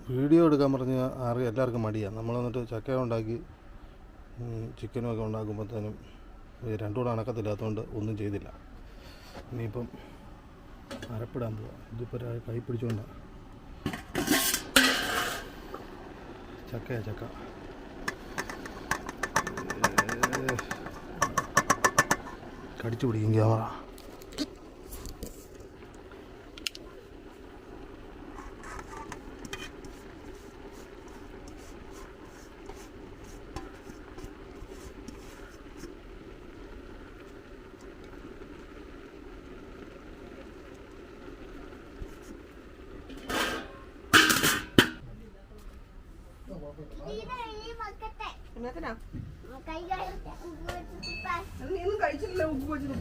Video എടുക്കാൻ പറഞ്ഞ് എല്ലാവർക്കും മടിയാണ്. നമ്മൾ വന്നിട്ട് ചക്ക ഉണ്ടാക്കി ചിക്കനും ഒക്കെ ഉണ്ടാക്കുമ്പോഴത്തേനും രണ്ടും കൂടെ അണക്കത്തില്ലാത്തതുകൊണ്ട് ഒന്നും ചെയ്തില്ല. ഇനിയിപ്പം അരപ്പിടാൻ പോവാം. ഇതിപ്പോൾ കൈ പിടിച്ചുകൊണ്ടാണ്. ചക്ക കടിച്ചു പിടിക്കും ക്യാമറ. കഴിച്ചിട്ടില്ല ഉപ്പ് വെച്ചിട്ട്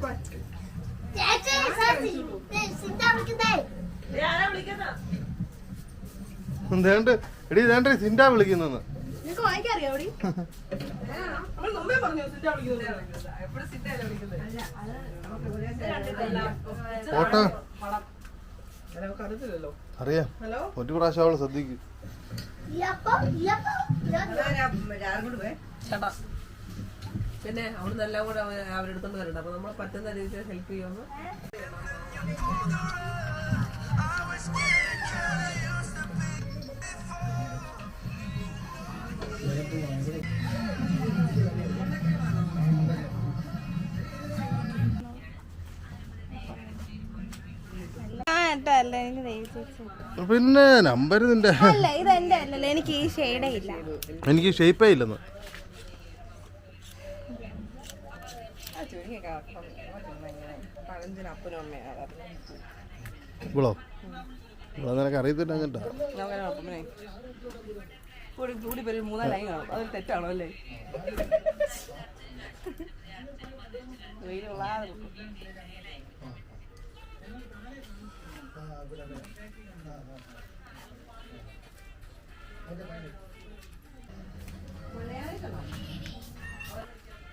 സിന്റാ വിളിക്കുന്നു. അറിയാം, ഒരു പ്രാവശ്യം അവള് ശ്രദ്ധിക്കും. പിന്നെ അവിടുന്ന് എല്ലാം കൂടെ അവരെടുത്തോണ്ട് വരണ്ട. അപ്പൊ നമ്മളെ പറ്റുന്ന രീതിയിൽ ഹെൽപ്പ് ചെയ്യുമെന്ന്. പിന്നെ നമ്പർ നിന്റെ എനിക്ക് ഈ ഷെയ്ഡേ ഇല്ല. എനിക്ക് ഷേപ്പേ ഇല്ലെന്ന്. ഇവളോ നിനക്ക് അറിയത്തില്ല. അങ്ങട്ടാ മൂന്നാം ലൈൻ കാണും. അതൊരു തെറ്റാണോ അല്ലേ?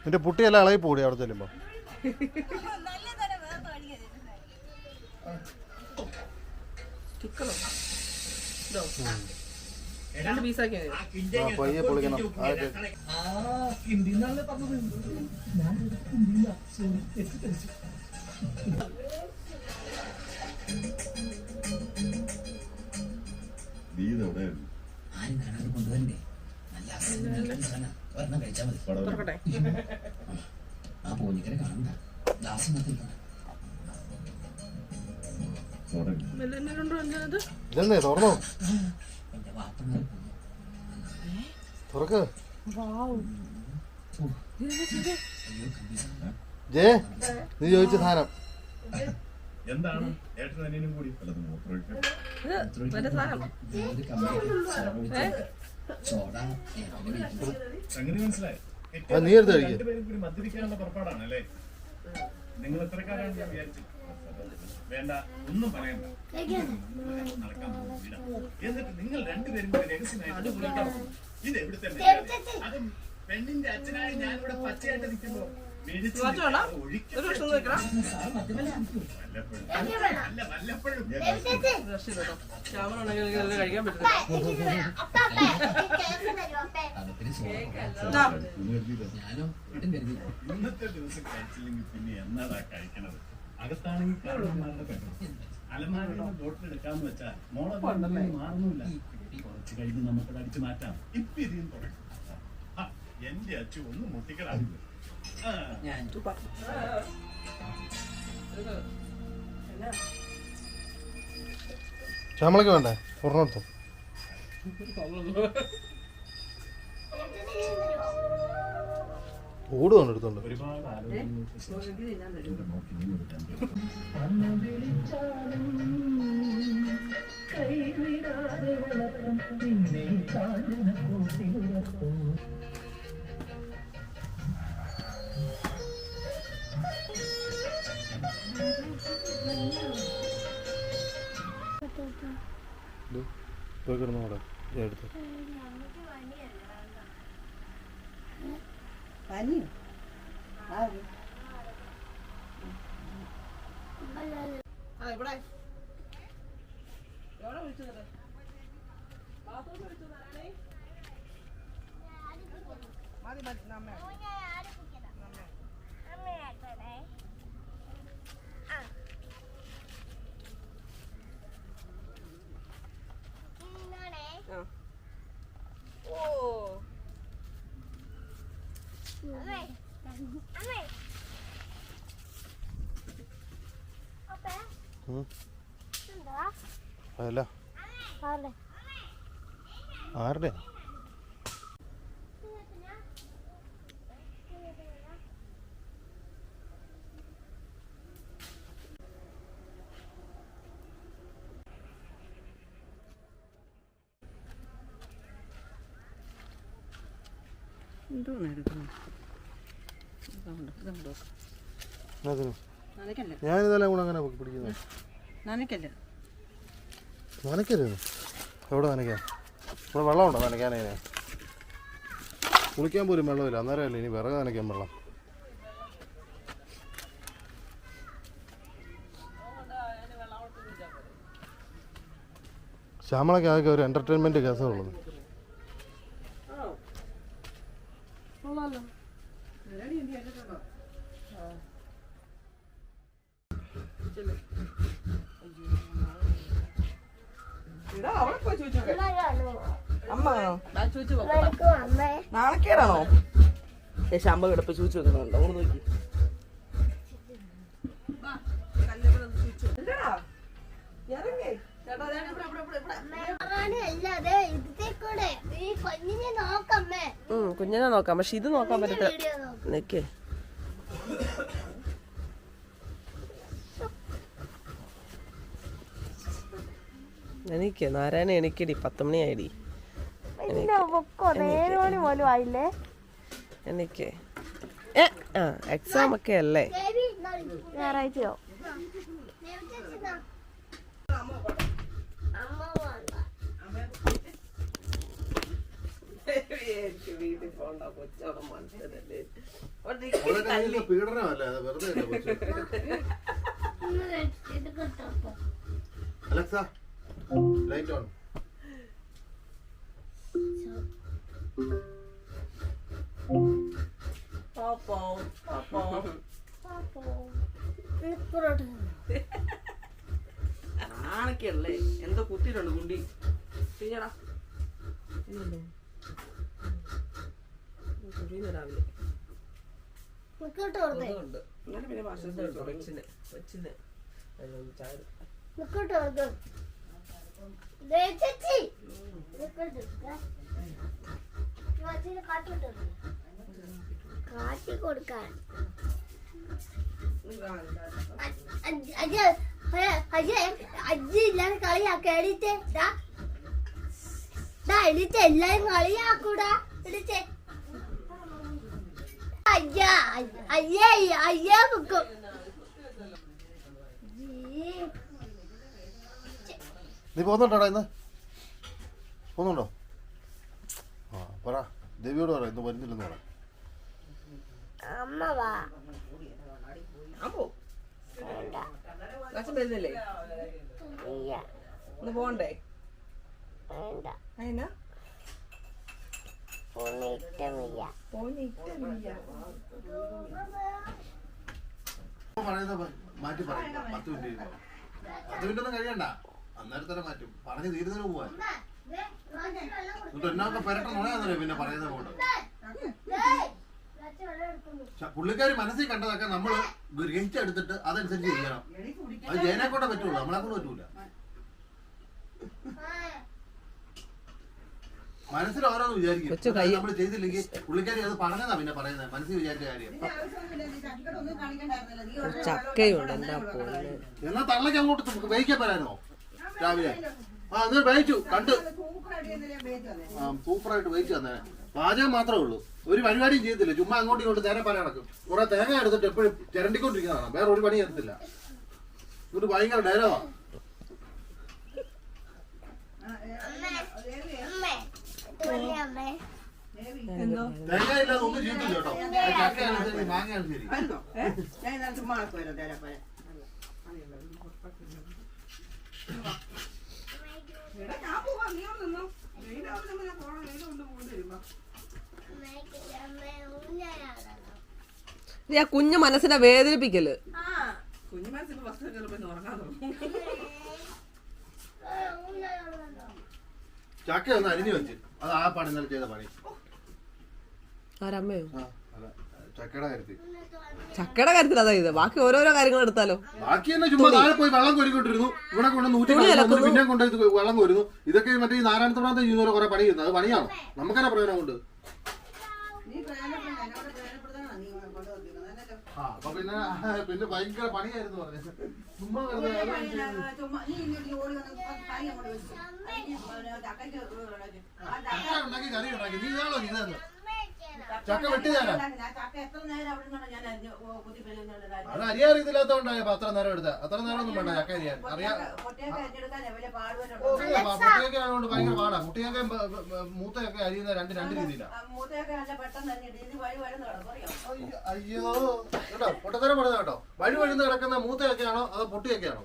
നിന്റെ പുട്ടിയെല്ലാം ഇളകി പോടി അവിടെ ചെല്ലുമ്പോ. പയ്യെ പൊളിക്കണം. ഇതെന്നേ തുറന്നോ? തുറക്ക്. ജേ, നീ ചോദിച്ച സാധനം എന്താണ്? ഏട്ടനും കൂടി സംഗതി മനസ്സിലായി. നീ എടുത്ത് കഴിക്കും. രണ്ടുപേരും കൂടി മദ്യപിക്കാനുള്ള പുറപ്പാടാണ് അല്ലേ? നിങ്ങൾ എത്രക്കാരാണ് ഞാൻ വിചാരിച്ചു. വേണ്ട, ഒന്നും പറയണ്ട. നടക്കാൻ പോകുന്നില്ല. എന്നിട്ട് നിങ്ങൾ രണ്ടുപേരും കൂടി രഹസ്യമായിട്ട് വിളിക്കാൻ പോകും. ഇത് എവിടുത്തെ അതും പെണ്ണിന്റെ അച്ഛനായി ഞാനിവിടെ പച്ചയായിട്ട് നിൽക്കുമ്പോ കഴിക്കാൻ പറ്റില്ല. ഇന്നത്തെ ദിവസം കഴിച്ചില്ലെങ്കിൽ പിന്നെ എന്നാടാ കഴിക്കണത്? അകത്താണെങ്കിൽ കാരണന്മാരുടെ പെട്ടെന്ന് അലമാരയുടെ ബോട്ടിൽ എടുക്കാന്ന് വെച്ചാൽ മോളെ മാറുന്നില്ല. കുറച്ച് കഴിഞ്ഞ് നമുക്കത് അടിച്ചു മാറ്റാം. ഇപ്പൊ ഇതിയും തുടങ്ങും. എന്റെ അച്ഛൻ ഒന്നും മുട്ടിക്കലാകില്ല. ശ്യാമളക്ക് വേണ്ടേ? ഒരെണ്ണെടുത്തോ. ഓടുവാണ് എടുത്തോണ്ട്. ഒരുപാട് കിടന്നോടെ എടുത്തു. ആ ഇവിടെ എവിടെ വിളിച്ചു ബാത്റൂമിൽ വിളിച്ചു നാരായണി മതി മതി നമ്മ ഓ അതല്ല ആരുടെ എന്തോന്ന് എടുക്കുന്നത് ഞാനിതെല്ലാം കൂടെ അങ്ങനെ പിടിക്കുന്നത് നനയ്ക്കല്ല നനയ്ക്കരുത്. എവിടെ നനയ്ക്കാൻ? ഇവിടെ വെള്ളമുണ്ടോ നനയ്ക്കാനതിനെ? കുളിക്കാൻ പോലും വെള്ളമില്ല, അന്നേരമല്ലേ ഇനി വിറക് നനയ്ക്കാൻ വെള്ളം. ശ്യാമളയ്ക്ക് ആകെ ഒരു എൻ്റർടൈൻമെൻറ്റ് കേസേ ഉള്ളത്. നാളേക്കേടാണോ ശാമ്പ കിടപ്പ് ചൂച്ചു വെക്കുന്നുണ്ടോ? ഒന്ന് നോക്കി കുഞ്ഞിനെ നോക്കാം, പക്ഷെ ഇത് നോക്കാൻ പറ്റത്തില്ല. നിക്കേ എനിക്ക് നാരായണ എണിക്കടി, 10 മണിയായിടി. എനിക്ക് എക്സാം ഒക്കെ അല്ലേ? ഞായറാഴ്ചയോ? Alexa light on. ആണൊക്കെയല്ലേ എന്തോ കുത്തിയിട്ടുണ്ട് കുണ്ടി. പിന്നടാ രാവിലെ പിന്നെ കൊച്ചിന് ചായ കാട്ടി കൊടുക്കാൻ അജ്ജില്ലാതെ കളിയാക്ക എണീറ്റ് എണീറ്റ് എല്ലാരും കളിയാക്കൂടാ. എണീറ്റ് അയ്യാ വെക്കും. നീ പോകുന്നുണ്ടോടാ ഇന്ന്? പോകുന്നുണ്ടോ? ആ പറ, ദേവിയോട് പറ ഇന്ന് വരുന്നില്ലെന്ന് പറ. അമ്മ വാ. വരുന്നില്ലേ? ഒന്ന് പോണ്ടേ? അതിനാ മാറ്റി പറയും. 10 മിനിറ്റ് ഒന്നും കഴിയണ്ട, അന്നേരത്തന്നെ മാറ്റും. പറഞ്ഞു തീരുന്നതിന് പോവാൻ എന്നിട്ട് എന്നൊക്കെ പെരട്ടെ നുണയാന്നറിയോ പിന്നെ പറയുന്നത് കൊണ്ട്. പുള്ളിക്കാരി മനസ്സിൽ കണ്ടതൊക്കെ നമ്മൾ ഗ്രഹിച്ചെടുത്തിട്ട് അതനുസരിച്ച് ചെയ്യണം. അത് ജയനെ കൊണ്ടേ പറ്റുള്ളൂ, നമ്മളെ കൊണ്ട് പറ്റൂല. മനസ്സിൽ ഓരോന്ന് വിചാരിക്കും, നമ്മൾ ചെയ്തില്ലെങ്കിൽ പുള്ളിക്കാരി അത് പറഞ്ഞതാ പിന്നെ പറയുന്നത് മനസ്സിൽ വിചാരിച്ച കാര്യം. എന്നാ തള്ളക്ക് അങ്ങോട്ട് വേയിക്കാൻ പറയാനോ രാവിലെ? ആ എന്നാൽ വേയിച്ചു കണ്ട് സൂപ്പറായിട്ട് വേയിച്ചു തന്നെ. പാചകം മാത്രമേ ഉള്ളൂ, ഒരു പരിപാടിയും ചെയ്യത്തില്ല. ചുമ്മാ അങ്ങോട്ടും ഇങ്ങോട്ട് തേനെ പറയാൻ നടക്കും. കുറെ തേങ്ങ എടുത്തിട്ട് എപ്പോഴും ചിരണ്ടിക്കൊണ്ടിരിക്കുന്നതാണ്, വേറെ ഒരു പണി ചെയ്യത്തില്ല. ഇത് ഭയങ്കര ഡയലോഗാ. തേങ്ങ ഇല്ലാതെ ഒന്നും ചെയ്യത്തില്ല കേട്ടോ. ചക്കയാണ് ശരി, മാങ്ങയാണ് ശരി. എടാ ഞാൻ പോവാ, നീ അവിടെ നിന്നോ. വെയിലാവുമ്പോ ഞാൻ പോണം, വെയിൽ കൊണ്ട് പോകേണ്ടി വരുമ്പോ. നീ ആ കുഞ്ഞു മനസ്സിനെ വേദനിപ്പിക്കല്. കുഞ്ഞു മനസ്സിന് ഫസ്റ്റ് ചിലപ്പോ ഉറങ്ങാൻ തുടങ്ങും. ചക്ക ഒന്ന് അരിഞ്ഞു വെച്ച് അത് ആ പണി ഇന്നലെ ചെയ്ത പണി. ആരമ്മയോ? ചക്കയുടെ കാര്യത്തിൽ ചക്കയുടെ കാര്യത്തിൽ അതാ ഇത്. ബാക്കി ഓരോരോ കാര്യങ്ങൾ എടുത്താലോ. ബാക്കി തന്നെ ചുമ്മാ താഴെ പോയി വെള്ളം കോരിക്കൊണ്ടിരുന്നു. ഇവിടെ കൊണ്ട് 100 പിന്നെ കൊണ്ടുപോയി വെള്ളം കോരുന്നു. ഇതൊക്കെ മറ്റേ ഈ നാരായണത്തോടത്തെ ചെയ്യുന്നവരെ കുറെ പണി ചെയ്യുന്നത്. അത് പണിയാണോ? നമുക്കെന്നെ പ്രയോജനം കൊണ്ട്. അപ്പൊ പിന്നെ ഭയങ്കര പണിയായിരുന്നു പറഞ്ഞത്. ചുമ്മാ ഉണ്ടാക്കി കറി ഉണ്ടാക്കി നീ ഇയാളോ ചെയ്തതെന്ന്. ചക്ക വെട്ടി തരാം. അത് അരിയാൻ അറിയത്തില്ലാത്തോണ്ടായ അത്ര നേരം എടുത്ത. അത്ര നേരം ഒന്നും വേണ്ട ചക്ക അരിയാൻ. പൊട്ടിയൊക്കെ ആയതുകൊണ്ട് ഭയങ്കര പാടാ. കുട്ടിയൊക്കെ മൂത്തയൊക്കെ അരിയുന്ന രണ്ട് രീതിയിലാണ്. അയ്യോ കേട്ടോ, പൊട്ടത്തരം പറഞ്ഞ കേട്ടോ. വഴി വഴുന്ന് കിടക്കുന്ന മൂത്തയൊക്കെയാണോ അതോ പൊട്ടിയൊക്കെയാണോ?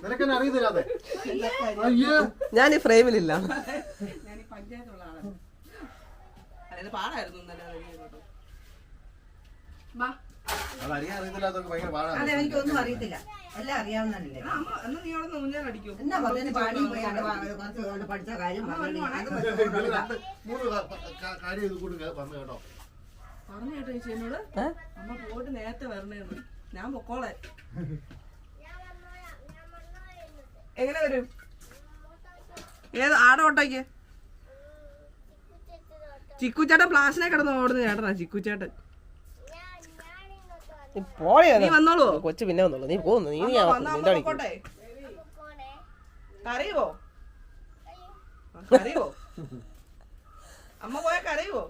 നിനക്കെന്നെ അറിയത്തില്ലാതെ. അയ്യോ ഞാൻ ഈ ഫ്രെയിമിലില്ല. പാടായിരുന്നു. അത് അരിയാൻ അറിയത്തില്ലാത്തവർക്ക് ഭയങ്കര പാടാണ്. എനിക്കൊന്നും അറിയത്തില്ല, എല്ലാം അറിയാവുന്നതല്ലേ. എന്നാ പറഞ്ഞു പാടി പോയി പഠിച്ച കാര്യം 3 കാര്യം ഇത് കൂടി വന്നു കേട്ടോ. പറഞ്ഞു കേട്ടോ ചേച്ചി എന്നോട്. അമ്മ പോയിട്ട് നേരത്തെ വരണേന്ന്. ഞാൻ പൊക്കോളെ. എങ്ങനെ വരും? ഏത് ആടെ ഓട്ടോയ്ക്ക്? ചിക്കുച്ചേട്ടൻ പ്ലാസിനെ കിടന്ന് ഓടുന്ന ചേട്ടനാ ചിക്കുച്ചേട്ടൻ. നീ വന്നോളൂ. കൊച്ചു പിന്നെ വന്നോളൂ. നീ പോകുന്നു. നീ കരയുവോ? കരയുവോ? അമ്മ പോയാ കരയുവോ?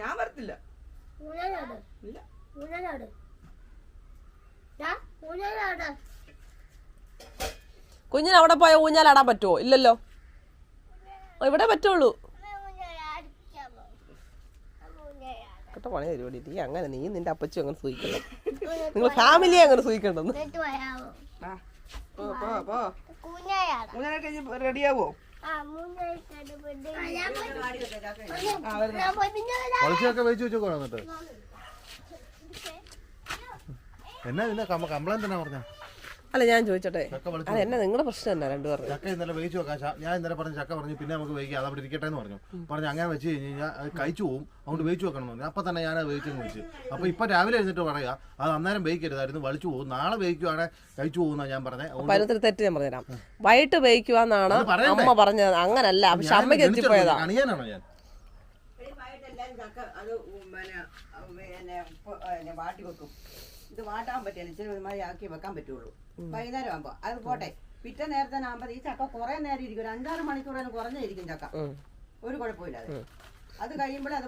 ഞാൻ വരത്തില്ല. കുഞ്ഞിന് അവിടെ പോയ ഊഞ്ഞാലാടാൻ പറ്റുമോ? ഇല്ലല്ലോ. ഇവിടെ പറ്റുള്ളൂ. കേട്ടോ പണി പരിപാടി. നീ അങ്ങനെ നീ നിന്റെ അപ്പച്ചും അങ്ങനെ സൂഹിക്കണം. നിങ്ങൾ ഫാമിലിയെ അങ്ങനെ സൂഹിക്കണ്ടെന്ന്. റെഡിയാവോ? വളച്ചൊക്കെ വെച്ച് വെച്ചോക്കോ. എന്നിട്ട് എന്നാ പിന്നെ കംപ്ലൈന്റ് തന്നെ പറഞ്ഞ? അല്ല ഞാൻ ചോദിച്ചോട്ടെ, അത് എന്നാ നിങ്ങളുടെ പ്രശ്നം എന്നാ രണ്ടുപേരും? ചക്ക ഇന്നലെ വേവിച്ച് വെക്കാം. ഞാൻ ഇന്നലെ പറഞ്ഞ ചക്ക പറഞ്ഞു പിന്നെ നമുക്ക് വേവിക്കാം, അതവിടെ ഇരിക്കട്ടെ എന്ന് പറഞ്ഞു. അങ്ങനെ വെച്ച് കഴിഞ്ഞ് കഴിഞ്ഞാൽ അത് കഴിച്ചു പോകും, അതുകൊണ്ട് വേവിച്ച് വെക്കണം എന്ന് പറഞ്ഞു. അപ്പം തന്നെ ഞാൻ വേവിച്ചെന്ന് വിളിച്ചു. അപ്പോൾ ഇപ്പം രാവിലെ എഴുന്നിട്ട് പറയാ അത് അന്നേരം വേവിക്കരുതായിരുന്നു, വലിച്ചു പോകും, നാളെ വേവിക്കുവാണെങ്കിൽ കഴിച്ചു പോകുന്നാണ് ഞാൻ പറഞ്ഞത്. പലത്തിൽ തെറ്റ് ഞാൻ പറഞ്ഞുതരാം. വൈകിട്ട് വേവിക്കുവാന്നാണ് അമ്മ പറഞ്ഞത്. അങ്ങനല്ല, പക്ഷെ അമ്മയ്ക്ക് എത്തിപ്പോയതാ. അണിയാനാണോ ഞാൻ? വാട്ടി വെക്കും. ഇത് വാട്ടാൻ പറ്റില്ല, ഇച്ചിരി ഒരുമാതിരി ആക്കി വെക്കാൻ പറ്റുള്ളൂ. വൈകുന്നേരം ആകുമ്പോ അത് പോട്ടെ. പിറ്റേ നേരത്തെ ആകുമ്പോൾ ഈ ചക്ക കുറെ നേരം ഇരിക്കും, ഒരു 5-6 മണിക്കൂറിന് കുറഞ്ഞിരിക്കും ചക്ക. ഒരു കുഴപ്പമില്ലാതെ അത് കഴിയുമ്പോഴേ അത്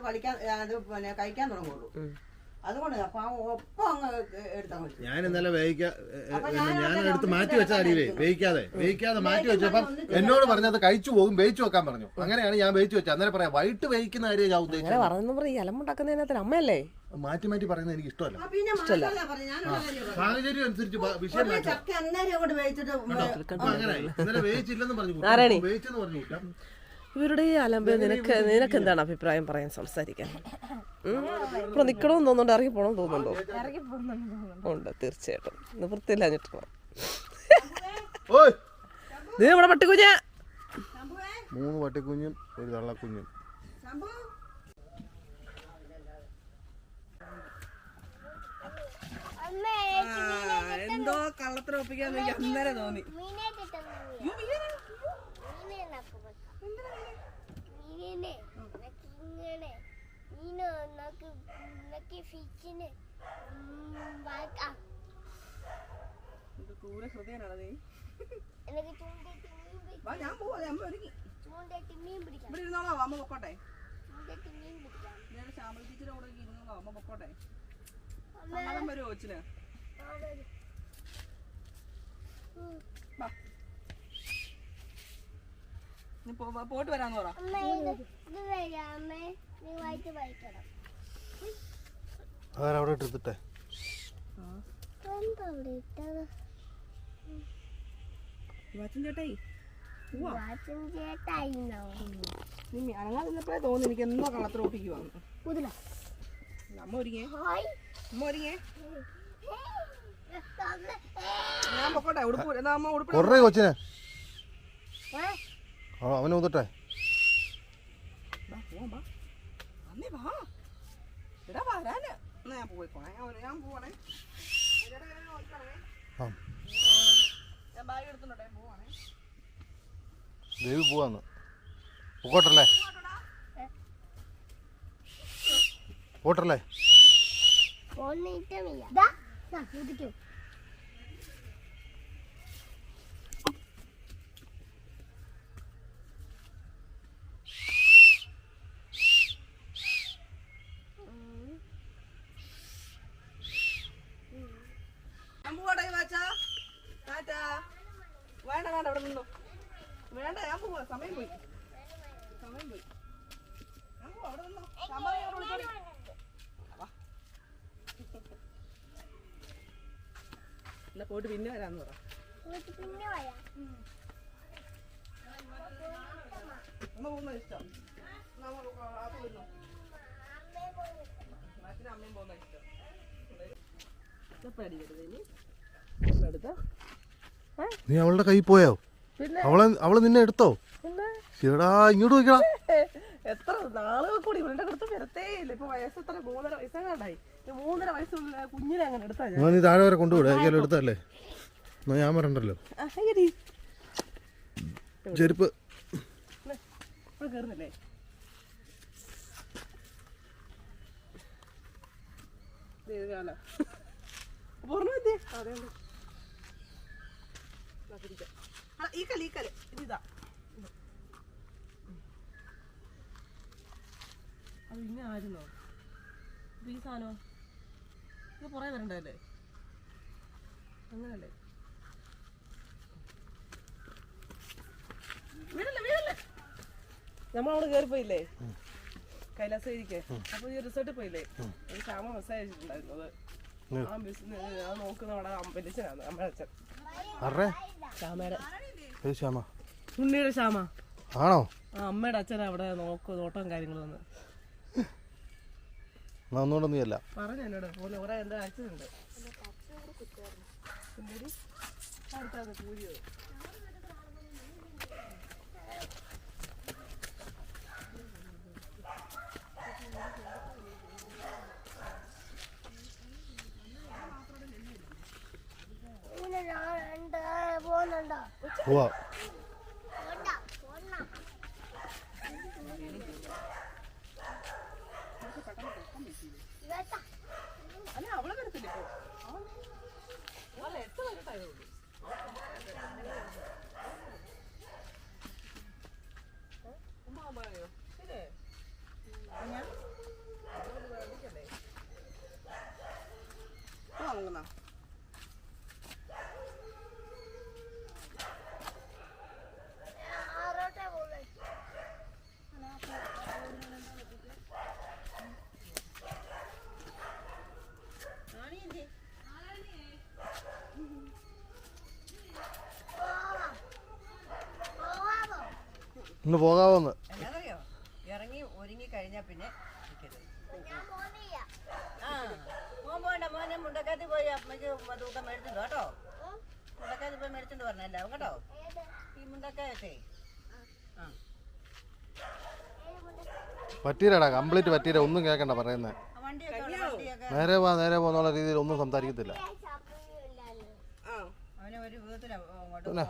അത് പിന്നെ കഴിക്കാൻ തുടങ്ങുള്ളൂ. അതുകൊണ്ട് അപ്പൊ ഒപ്പം അങ്ങ് എടുത്താൽ മതി. ഞാൻ ഇന്നലെ ഞാൻ എടുത്ത് മാറ്റി വെച്ച അറിയില്ലേ, വേവിക്കാതെ മാറ്റി വെച്ചപ്പം എന്നോട് പറഞ്ഞത് കഴിച്ചു പോകും, വേവിച്ചു വെക്കാൻ പറഞ്ഞു. അങ്ങനെയാണ് ഞാൻ വേവിച്ചു വെച്ചത്. അന്നേരം പറയാം വൈകിട്ട് വേവിക്കുന്ന കാര്യം ഞാൻ ഉദ്ദേശിച്ചത്. അലമുണ്ടാക്കുന്നതിനകത്ത് അമ്മയല്ലേ മാറ്റി പറയുന്നത് എനിക്ക് ഇഷ്ടമല്ല. സാഹചര്യം അനുസരിച്ച് വിഷയം ചക്ക അന്നേരം അങ്ങോട്ട് വേവിച്ചിട്ട് അങ്ങനെ ഇന്നലെ വേവിച്ചില്ലെന്ന് പറഞ്ഞു, വേവിച്ചെന്ന് പറഞ്ഞു. ഇവരുടെ ഈ അലമ്പ് നിനക്ക് എന്താണ് അഭിപ്രായം പറയാൻ സംസാരിക്കാൻ? ഇവിടെ നിൽക്കണമെന്ന് തോന്നുന്നുണ്ട്, ഇറങ്ങി പോകണമെന്ന് തോന്നുന്നുണ്ടോ? ഉണ്ട്, തീർച്ചയായിട്ടും. നിവൃത്തിയില്ലാഞ്ഞിട്ടാണ്. നീ ഇവിടെ പട്ടിക്കുഞ്ഞ് 3 പട്ടിക്കുഞ്ഞും 1 തള്ളക്കുഞ്ഞും. എന്തോ കള്ളത്തിന് ഒപ്പിക്കാൻ അന്നേരം തോന്നി. ഞാൻ പോവാ, അമ്മ ഒരുങ്ങി. ഇവിടെ ഇരുന്നോളാം, അമ്മ പൊക്കോട്ടെ. ശ്യാമൽ ടീച്ചറെ കൂടെ ഇരുന്നോളാം, അമ്മ പൊക്കോട്ടെ. സമ്മതം വരുമോ കൊച്ചിന്? പോയിട്ട് വരാന്ന് പറ. അതാരവിടെ ഇട്ടിട്ടെ എന്താ അവിടെ ഇട്ടത്? വാച്ചൻ ചേട്ടായി വാച്ചൻ ചേട്ടായിന്നോ? നീ അനങ്ങാൻ നിന്നപ്പോഴേ തോന്നി എനിക്ക് എന്നോ കള്ളത്തിൽ ഒപ്പിക്കുവാന്ന്. പുതില അമ്മ ഒരുങ്ങേ, ഹായ് അമ്മ ഒരുങ്ങേ. ഞാൻ പൊക്കോട്ടെ, ഉടുപ്പ് എന്നാ അമ്മ ഉടുപ്പ് കുറേ കൊച്ചിനെ അവനെ ഊതട്ടെ. അന്നേ വാ എടാ വരാന്. എന്നാ ഞാൻ പോയിക്കോണേ, ഞാൻ പോവാണേ. ആ ഞാൻ ബാഗ് എടുത്തോട്ടെ, പോവാണേ. ദേവി പോവാന്ന് പോട്ടല്ലേ പോട്ടല്ലേ പോന്നിട്ടമില്ല. ദാ ഊതിക്കോ. ഞാൻ പോവാടേ വാച്ചാ. ടാറ്റാ. വേണ്ട വേണ്ട, ഇവിടെ നിന്നോ. വേണ്ട, ഞാൻ പോവാ. സമയം പോയി. ഞാൻ പോവാ, അവിടെ നിന്നോ. സാമ്പാറ് വിളിച്ചോളി. എന്നാ പോയിട്ട് പിന്നെ വരാന്ന് പറ. പിന്നെ വരാം. അമ്മ പോകുന്ന ഇഷ്ടം. അച്ഛനും അമ്മയും പോകുന്ന ഇഷ്ടം. നീ അവളുടെ കൈ പോയോ? പിന്നെ അവള് നിന്നെ എടുത്തോ? പിന്നെ എടാ ഇങ്ങോട്ട് നോക്കടാ. എത്ര നാളുകൾ കൂടി ഇവരുടെ അടുത്ത് വരത്തേ ഇല്ല. ഇപ്പൊ വയസ്സ് എത്ര? 3.5 വയസ്സാണ്ടായി. 3.5 വയസ്സുള്ള കുഞ്ഞിനെ അങ്ങനെ എടുത്താ ഞാൻ. നീ താഴെ വരെ കൊണ്ടുവിടുക. ഏകലും എടുത്തല്ലേ? എന്നാ ഞാൻ പറയണ്ടല്ലോ. ചെരുപ്പ് ഇവിടെ കയറുന്നില്ലേ? ഈ കല് ഇതാ. അത് ഇങ്ങനെ ആയിരുന്നോ? ഈ സാധനോ? ഇത് പുറകെ വരണ്ടല്ലേ? അങ്ങനല്ലേ? വീടല്ലേ നമ്മളവിടെ കയറിപ്പോയില്ലേ കൈലാസേരിക്ക്? അപ്പൊ ഈ റിസോർട്ടിൽ പോയില്ലേ? ഒരു ശ്യാമ മെസ്സേജ് അയച്ചിട്ടുണ്ടായിരുന്നു. ആ ബിസിനസ് അത് നോക്കുന്ന അവിടെ വലിച്ചനാണ് അമ്മയുടെ അച്ഛൻ. ശ്യാമയുടെ ശ്യാമ ഉണ്ണിയുടെ ശ്യാമ ആണോ? ആ അമ്മയുടെ അച്ഛൻ അവിടെ നോട്ടം കാര്യങ്ങളും വന്ന് ഒന്നുകൂടെ നീ അല്ല പറഞ്ഞു എന്നോട് പോലെ കുറെ എന്താ അയച്ചിട്ടുണ്ട്. കൂലിയോ പോകുന്നുണ്ടോ? പോവാ. അല്ല അവളെ വരത്തില്ല ഇപ്പൊ. 8 വയസ്സായതുള്ളൂ. ഇന്ന് പോകാവോന്ന്? എന്നാന്നറിയോ, ഇറങ്ങി ഒരുങ്ങി കഴിഞ്ഞാ പിന്നെ ഞാൻ പോകുന്നില്ല. മോൻ പോണ്ട. മോനെ മുണ്ടക്കാത്തി പോയി അമ്മയ്ക്ക് തൂക്കം മേടിച്ചിട്ടുണ്ടോ കേട്ടോ? മുണ്ടക്കാത്തി പോയി മേടിച്ചിട്ട് പറഞ്ഞല്ലോ കേട്ടോ. ഈ മുണ്ടക്കായത്തെ പറ്റീരടാ, കംപ്ലീറ്റ് പറ്റീര. ഒന്നും കേൾക്കണ്ട പറയുന്നേ. വണ്ടിയൊക്കെ നേരെ പോന്നുള്ള രീതിയിൽ ഒന്നും സംസാരിക്കത്തില്ല. അവനെ ഒരു വിധത്തില പിന്നെ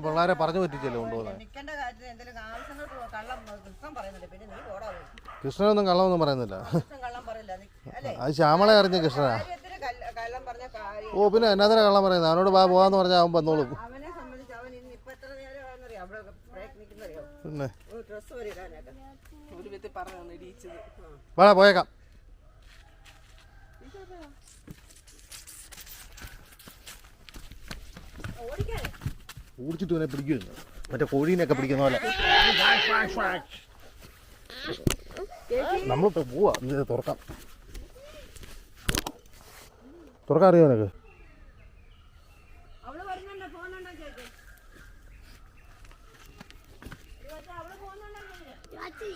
പിള്ളേരെ പറഞ്ഞു പറ്റിച്ചല്ലേ കൊണ്ടുപോകുന്നത്. നിൽക്കേണ്ട കാര്യത്തിൽ എന്തെങ്കിലും ആവശ്യങ്ങൾക്ക് കള്ളം കൃഷ്ണൻ പറയുന്നുണ്ട്. പിന്നെ നീ പോടാ പോയി. കൃഷ്ണനൊന്നും കള്ളമൊന്നും പറയുന്നില്ല. കൃഷ്ണൻ കള്ളം പറയില്ല അല്ലേ? അത് ശ്യാമളെ അറിഞ്ഞ കൃഷ്ണനാ. കാര്യത്തിന് കള്ളം പറഞ്ഞ കാര്യം. ഓ പിന്നെ എന്നാത്തിനാ കള്ളം പറയുന്നത്? അവനോട് പോവാന്ന് പറഞ്ഞാൽ അവൻ വന്നോളും. അവനെ സംബന്ധിച്ച് അവൻ ഇന്ന് ഇപ്പൊ എത്ര നേരമാണെന്നറിയാം അവിടെ ബ്രേക്ക് നിൽക്കുന്നറിയോ? പിന്നെ ഡ്രസ്സ് വരെ ഇടാനായിട്ട് ഒരു വിധത്തിൽ പറഞ്ഞു ഇടിച്ചത്. വേടാ പോയേക്കാം. ഓടിച്ചിട്ട് ഇവനെ പിടിക്കുന്നു. മറ്റേ കോഴീനെയൊക്കെ പിടിക്കുന്ന പോലെ. നമ്മളിപ്പോ പോവാ തുറക്കാം. തുറക്കാൻ അറിയോ നിനക്ക്? അവള് വരുന്നുണ്ടോ പോകുന്നുണ്ടോ ചോദിക്കും. അവള് പോകുന്നുണ്ടോ ചാച്ചി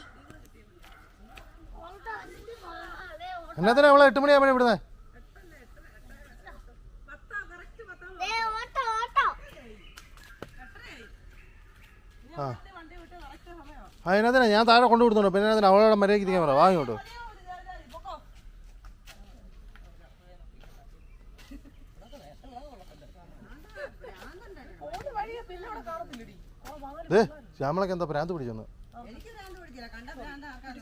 എന്നാത്തിനാ അവളെ 8 മണിയാകുമ്പോഴേ ഇവിടുന്ന്? ഓട്ടോ ഓട്ടോ ആ അതിനകത്തിനാ ഞാൻ താഴെ കൊണ്ടുവിടുന്നുണ്ടോ? പിന്നെ അതിന് അവളോടെ മര്യാദയ്ക്ക് ഇരിക്കാൻ പറ. വാങ്ങിക്കോട്ടോ. ദേ ശ്യാമളക്ക് എന്താ ഭ്രാന്ത് പിടിച്ചെന്ന്? എനിക്ക് ഭ്രാന്ത് പിടിച്ചില്ല. കണ്ട ഭ്രാന്ത് ആക്കാതെ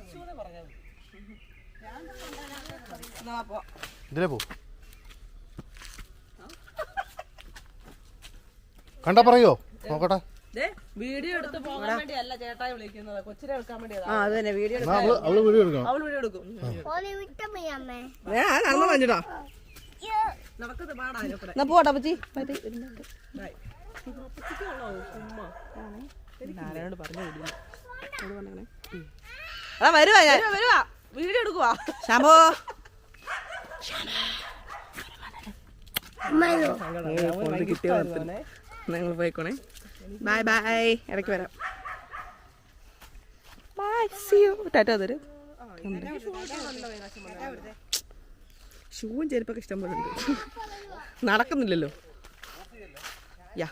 ഇതിലേ പോ. കണ്ടാ പറയോ? നോക്കട്ടെ. വീഡിയോ എടുത്ത് പോകാൻ വേണ്ടിയല്ല ചേട്ടായി വിളിക്കുന്നത്, കൊച്ചിനെ എടുക്കാൻ വേണ്ടിയതാ. ആ അത് തന്നെ വീഡിയോ അവള് വീഡിയോ എടുക്കണം. അവള് വീഡിയോ എടുക്കും. ഓനെ വിട്ടമ്മേ അമ്മേ നടന്നു പറഞ്ഞിട്ടോ നടക്കുന്നത് പാടാ. പോട്ടെ പച്ചി. ആരോട് പറഞ്ഞു അതാ വരുവാ ഞാൻ. വരുവാ വീഡിയോ എടുക്കുവാ. ശാമ്പോ നിങ്ങൾ പോയിക്കോണേ. Bye bye. ഇടയ്ക്ക് വരാം. By C U. ടാറ്റാ തരും. ഷൂവും ചെരുപ്പൊക്കെ ഇഷ്ടം പോലെ ഉണ്ട്. നടക്കുന്നില്ലല്ലോ. യാ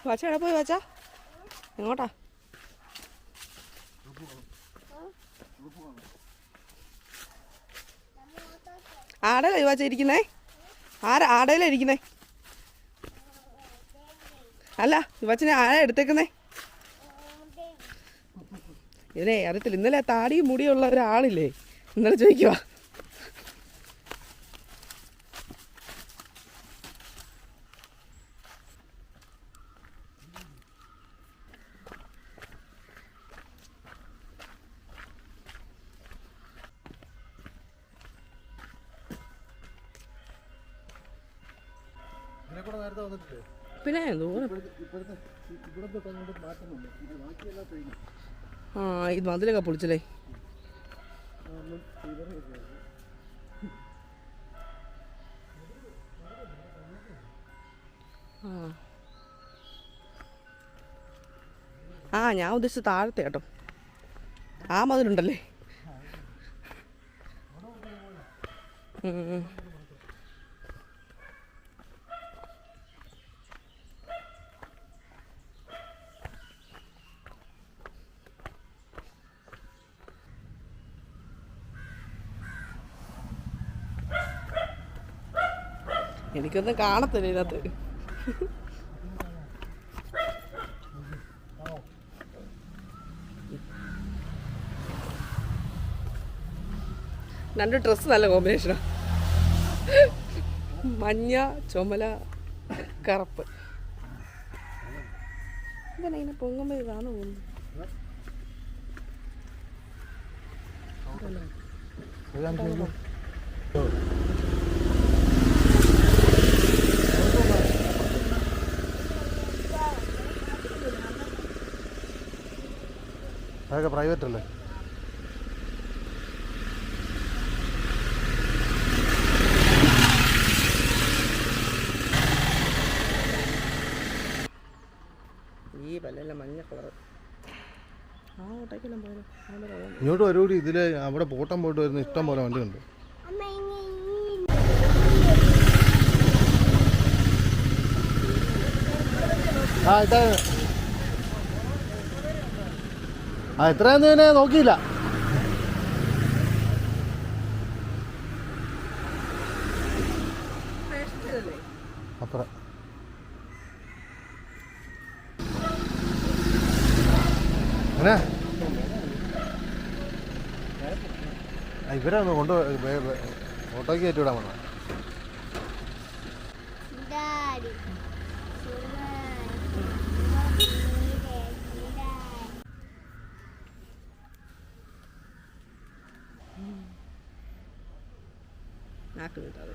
വാച്ച എവിടെ പോയി വാച്ച? എങ്ങോട്ടാ? ആടയില വാച്ച ഇരിക്കുന്നേ? ആടയില ഇരിക്കുന്നേ? അല്ല ഇവച്ചനെ ആരാ എടുത്തേക്കുന്നേ? ഇതിനെ അറിയത്തില്ല. ഇന്നലെ താടിയും മുടിയുള്ള ഒരാളില്ലേ ഇന്നലെ ചോദിക്കുവാ. പിന്നെ ആ ഇത് മതിലൊക്കെ പൊളിച്ചല്ലേ? ആ ഞാൻ ഉദ്ദേശിച്ചത് താഴത്തെ കേട്ടോ. ആ മതിലുണ്ടല്ലേ? എനിക്കൊന്നും കാണത്തില്ല ഇതിനകത്ത്. രണ്ട് ഡ്രസ്സ് നല്ല കോമ്പിനേഷനാ. മഞ്ഞ ചുമല കറുപ്പ്. ഇതന്നെ ഇങ്ങനെ പൊങ്ങുമ്പോൾ ഇതാന്ന് തോന്നുന്നു. അതൊക്കെ പ്രൈവറ്റ് അല്ലേ? ഈ പല്ലെല്ലാം മഞ്ഞ കളർ. ആ ഓട്ടേക്കെല്ലാം പോയാലോ? ഇങ്ങോട്ട് വരൂടി. ഇതിൽ അവിടെ പോട്ടം പോയിട്ട് വരുന്ന ഇഷ്ടം പോലെ വണ്ടിയുണ്ട്. ആ ഇതാ എത്രയാന്ന് തന്നെ നോക്കിയില്ല. അപ്പുറം അങ്ങനെ ഇവരെ ഒന്ന് കൊണ്ട് ഓട്ടോയ്ക്ക് കയറ്റി വിടാൻ വേണം. ഡാഡി നാക്ക് കിട്ടാതെ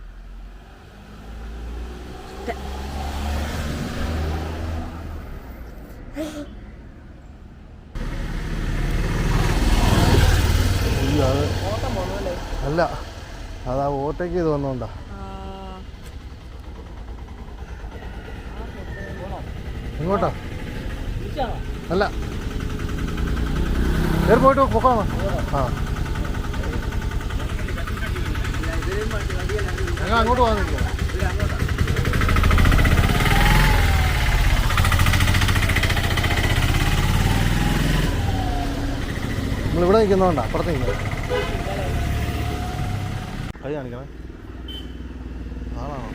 ഓട്ടം പോന്നല്ലേ. അല്ല, അതാ ഓട്ടോയ്ക്ക് ഇത് വന്നോണ്ടാ. എങ്ങോട്ടാ? അല്ല, കയറി പോയിട്ട് പൊക്കാമോ? ആ, ഞങ്ങൾ അങ്ങോട്ട് പോകാൻ നിൽക്കുക. നമ്മളിവിടെ നിൽക്കുന്നതുകൊണ്ടാ, അപ്പുറത്ത് നിൽക്കുന്നത്. കൈ കാണിക്കണേ. ആണാണോ?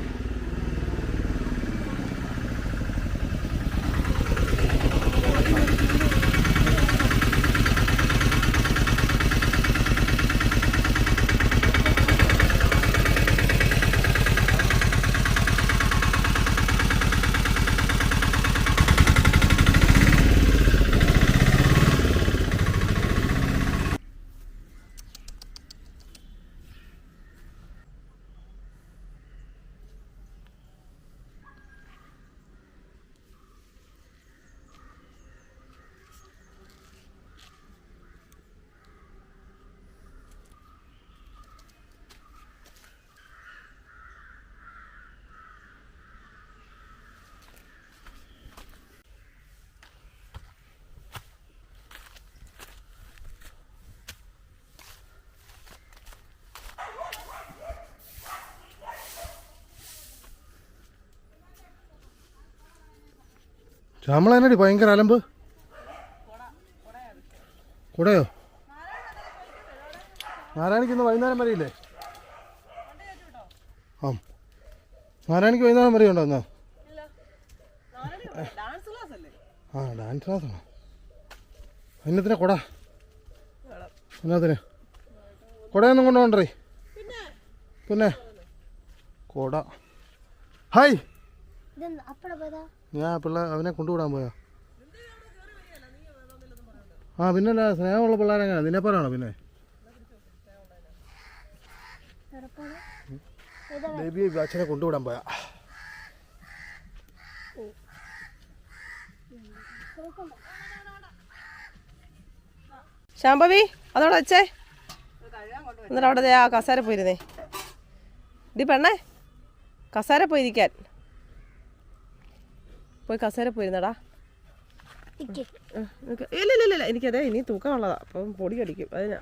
ശ്യാമളനടി ഭയങ്കര അലമ്പ്. കൂടെയോ? നാരായണിക്ക് ഇന്ന് വൈകുന്നേരം വരെയില്ലേ? ആ, നാരായണിക്ക് വൈകുന്നേരം വരെ ഉണ്ടോ എന്നാ? ആ, ഡാൻസ് ക്ലാസ്സാണോ? എന്നത്തിനാ കൊട? എന്നത്തിന് കൊടയൊന്നും കൊണ്ടുപോകണ്ടേ? പിന്നെ കൊട. ഹായ്, ഞാൻ അവനെ കൊണ്ടുവിടാൻ പോയാ. ആ, പിന്നല്ല, സ്നേഹമുള്ള പിള്ളേരെങ്ങനെ നിന്നെപ്പോലാണോ? പിന്നെ ബേബി അച്ഛനെ കൊണ്ടുവിടാൻ പോയാ. ശാംഭവി അതവിടെ വെച്ചേ. എന്നിട്ട് അവിടെ ആ കസേര പോയിരുന്നേ. ഡി പെണ്ണേ, കസേര പോയിരിക്കാൻ. പോയി കസേര പോയിരുന്നടാ. ഇല്ല, എനിക്കതേ ഇനി തൂക്കമുള്ളതാ, അപ്പം പൊടി അടിക്കും. അതിനാ.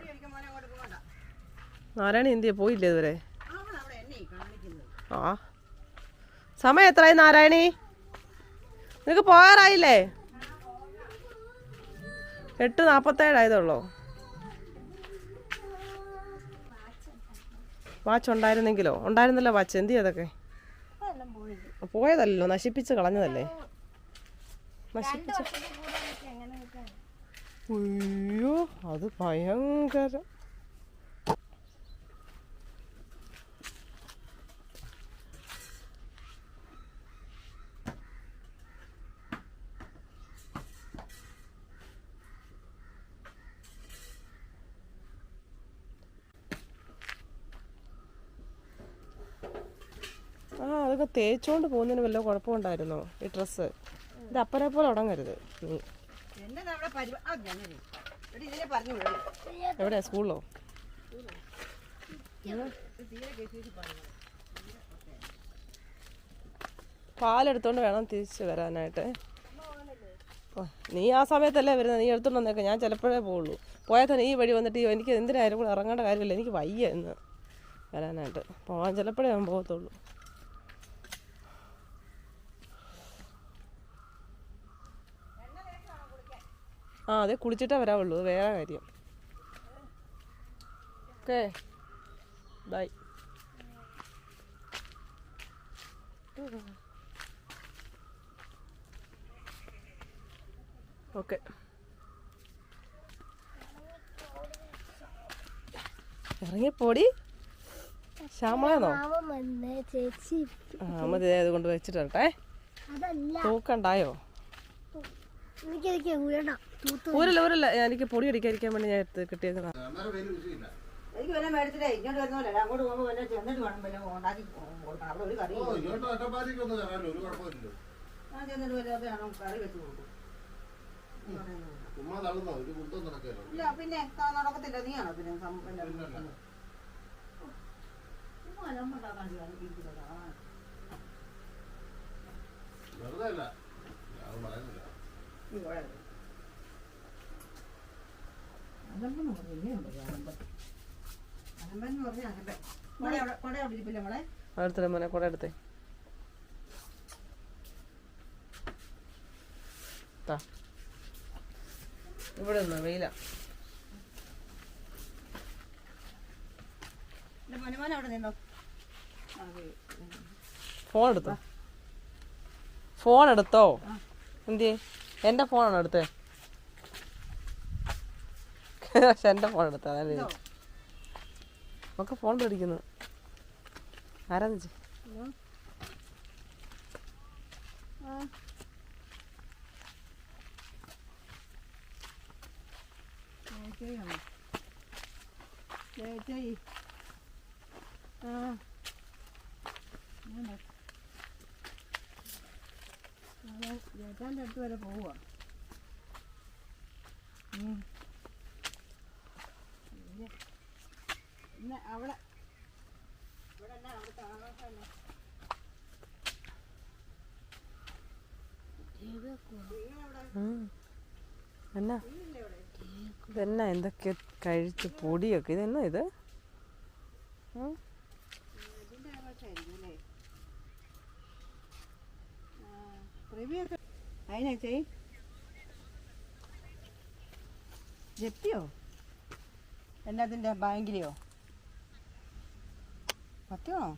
നാരായണി എന്തിയാ പോയില്ലേ ഇതുവരെ? ആ, സമയം എത്രയായി നാരായണി? നിനക്ക് പോകാറായില്ലേ? 8:47 ആയതുള്ളൂ. വാച്ച് ഉണ്ടായിരുന്നെങ്കിലോ? ഉണ്ടായിരുന്നല്ലോ വാച്ച്. എന്തി അതൊക്കെ പോയതല്ലോ, നശിപ്പിച്ച് കളഞ്ഞതല്ലേ. അയ്യോ, അത് ഭയങ്കര. ആ, അതൊക്കെ തേച്ചോണ്ട് പോകുന്നതിന് വല്ല കുഴപ്പമുണ്ടായിരുന്നോ ഈ ഡ്രസ്സ്? ഇത് അപ്പനെ പോലെ ഉടങ്ങരുത് നീ. എവിടെയാ? സ്കൂളിലോ? പാലെടുത്തോണ്ട് വേണം തിരിച്ച് വരാനായിട്ട്. നീ ആ സമയത്തല്ലേ വരുന്നത്, നീ എടുത്തോണ്ട് വന്നേക്കാം. ഞാൻ ചിലപ്പോഴേ പോവുള്ളൂ. പോയാൽ തന്നെ ഈ വഴി വന്നിട്ട് എനിക്ക് എന്തിനായാലും കൂടെ ഇറങ്ങേണ്ട കാര്യമില്ല. എനിക്ക് വയ്യ എന്ന് വരാനായിട്ട്. പോകാൻ ചിലപ്പോഴേ ഞാൻ പോകത്തുള്ളൂ. ആ, അതെ, കുളിച്ചിട്ടേ വരാവുള്ളൂ. അത് വേറെ കാര്യം. Okay, bye. ഓക്കെ. ഇറങ്ങിപ്പോടി. ശ്യാമളയാണോ? മാമൻ വന്ന് ചേച്ചി മതി, അതുകൊണ്ട് വെച്ചിട്ട് വരട്ടെ. അതല്ല തൂക്കണ്ടായോ? എനിക്കതൊക്കെ ഊരണം ഊരല്ല എനിക്ക് പൊടി അടിക്കാതിരിക്കാൻ വേണ്ടി ഞാൻ എടുത്ത് കിട്ടിയേക്കുന്ന. എനിക്ക് വല്ല മേടിച്ചിട്ടേ ഇങ്ങോട്ട് വരുന്നില്ല. അങ്ങോട്ട് പോകുമ്പോൾ വല്ല ചെന്നിട്ട് വേണം വല്ല ഉണ്ടാക്കി കൊടുക്കണം. അവിടെ ഒരു കറി ഞാൻ ചെന്നിട്ട് വല്ലാതെ വേണം കറി വെച്ച് കൊടുക്കും. ഇല്ല പിന്നെ നടക്കത്തില്ല. നീയാണോ പിന്നെ അടുത്തില്ല മോനെ, കൂടെ എടുത്തേ. ഇവിടെ നിന്നോ, വെയില. ഫോൺ എടുത്തോ, ഫോൺ എടുത്തോ. എന്തിയെ? എന്റെ ഫോണാണോ എടുത്തേ? പക്ഷെ എന്റെ ഫോൺ എടുത്തോ, അതാണ് നമുക്ക് ഫോൺ പേടിക്കുന്നു. ആരാന്ന് വെച്ചേ? ചേട്ടാൻ്റെ അടുത്ത് വരെ പോവുക. പിന്നെ അവിടെ ഇവിടെ എന്നാ അവിടെ താമസം എന്നാ ഇതെന്നാ എന്തൊക്കെ കഴിച്ച് പൊടിയൊക്കെ. ഇതെന്നാ ഇത്? അതിനൊക്കെ ജപ്തിയോ? എന്നതിൻ്റെ ബാങ്കിലെയോ? സത്യമാണോ?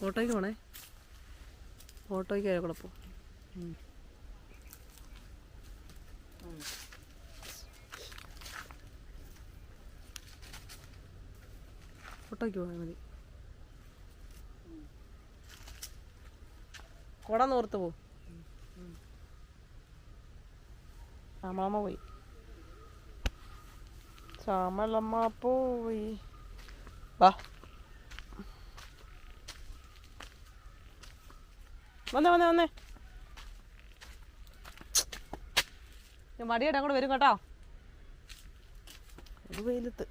ഓട്ടോയ്ക്ക് പോണേ, ഓട്ടോയ്ക്ക് കൂടെ പോ. ഓട്ടോയ്ക്ക് പോയാൽ മതി. കുട നോർത്ത് പോ. ശ്യാമളമ്മ പോയി, ശ്യാമളമ്മ പോയി. വാ വന്നേ വന്നേ വന്നേ. മടിയായിട്ട് അങ്ങോട്ട് വരും കേട്ടോ. ഒരു വെയിലത്ത്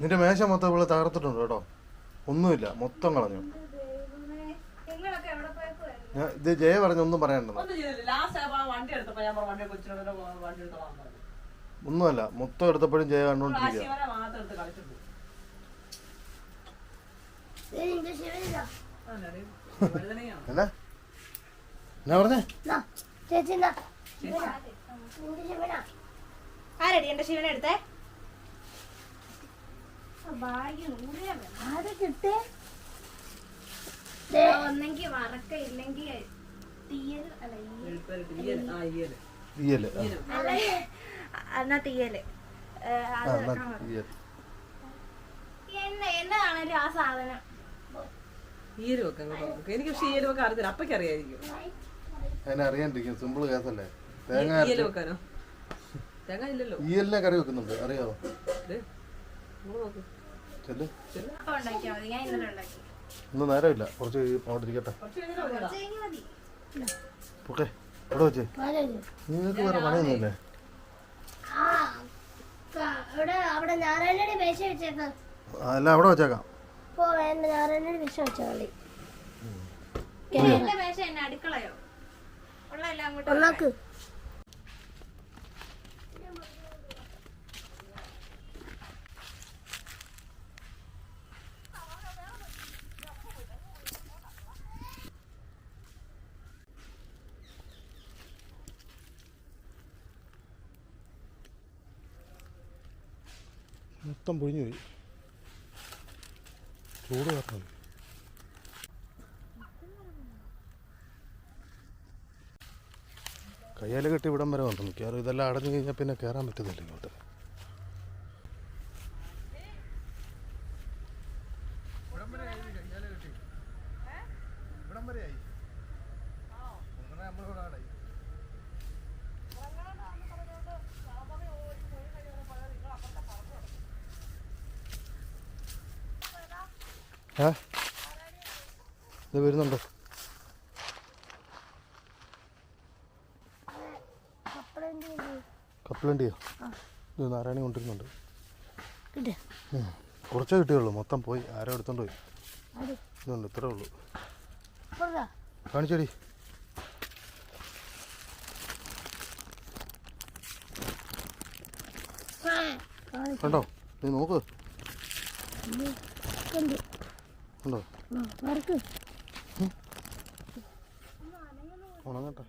നിന്റെ മേശ മൊത്തം ഇവിടെ തകർത്തിട്ടുണ്ട് കേട്ടോ. ഒന്നുമില്ല, മൊത്തം കളഞ്ഞു. ഞാൻ ഇത് ജയ പറഞ്ഞൊന്നും പറയണ്ടെന്ന്. ഒന്നുമല്ല, മൊത്തം എടുത്തപ്പോഴും ജയ കണ്ടോണ്ടിരിക്കുക. എന്നാ എന്നാ പറഞ്ഞേ? ചേച്ചി ആരടി എന്റെ ശിവനെ എടുത്തേ? ഒന്നെങ്കി വറക്ക ഇല്ലെങ്കിൽ എന്നാ തീയല്. എന്നതാണേലും ആ സാധനം ഈയലുമൊക്കെ എനിക്ക്. പക്ഷെ ഈയലുമൊക്കെ അറിഞ്ഞില്ല, അപ്പൊക്കെ അറിയായിരിക്കും. അതിനെ അറിയാണ്ടിരിക്കും, സിമ്പിൾ കേസല്ലേ. തേങ്ങ ഈയല് വെക്കാനോ? തേങ്ങ ഇല്ലല്ലോ. ഈയലിനെ കറി വെക്കുന്നുണ്ട്, അറിയാവോ? ചെല്ല്. അപ്പം ഉണ്ടാക്കിയാൽ മതി. ഞാൻ ഇന്നലെ ഉണ്ടാക്കി. ഇന്ന് നേരമില്ല, കുറച്ച് അവിടെ ഇരിക്കട്ടെ. കുറച്ച് കഴിഞ്ഞിട്ട് മതിയോ? കുറച്ച് കഴിഞ്ഞ് മതി. ഓക്കെ, ഇവിടെ വെച്ച്. നിങ്ങൾക്ക് വേറെ പണിയൊന്നുമില്ലേ? അവിടെ നാരായണയുടെ വേഷ വെച്ചേക്കാം. എല്ലാം അവിടെ വെച്ചേക്കാം. ഇപ്പൊ വേണ്ട, നാരായണയുടെ വേഷ വെച്ചാൽ മതി. എന്റെ മേശ എന്നെ അടുക്കളയോ ഉള്ള എല്ലാം അങ്ങോട്ട് ഒന്നാക്ക്. മൊത്തം പൊഴിഞ്ഞു പോയി, ചൂട് കാരണം. കയ്യാൽ കെട്ടി ഇവിടം വരെ വന്നു. മിക്കവാറും ഇതെല്ലാം അടഞ്ഞു കഴിഞ്ഞാൽ പിന്നെ കയറാൻ പറ്റുന്നില്ല ഇങ്ങോട്ട്. ഇത് വരുന്നുണ്ടോ? കപ്പലണ്ടിയോ? ഇത് നാരായണി കൊണ്ടിരുന്നുണ്ട്. കുറച്ചേ കിട്ടിയുള്ളൂ, മൊത്തം പോയി. ആരോ എടുത്തോണ്ട് പോയി. ഇതുണ്ട്, ഇത്രേ ഉള്ളൂ. കാണിച്ചേടി. കണ്ടോ? നീ നോക്ക്. ഉണ്ടോ? ഉണങ്ങട്ടെ.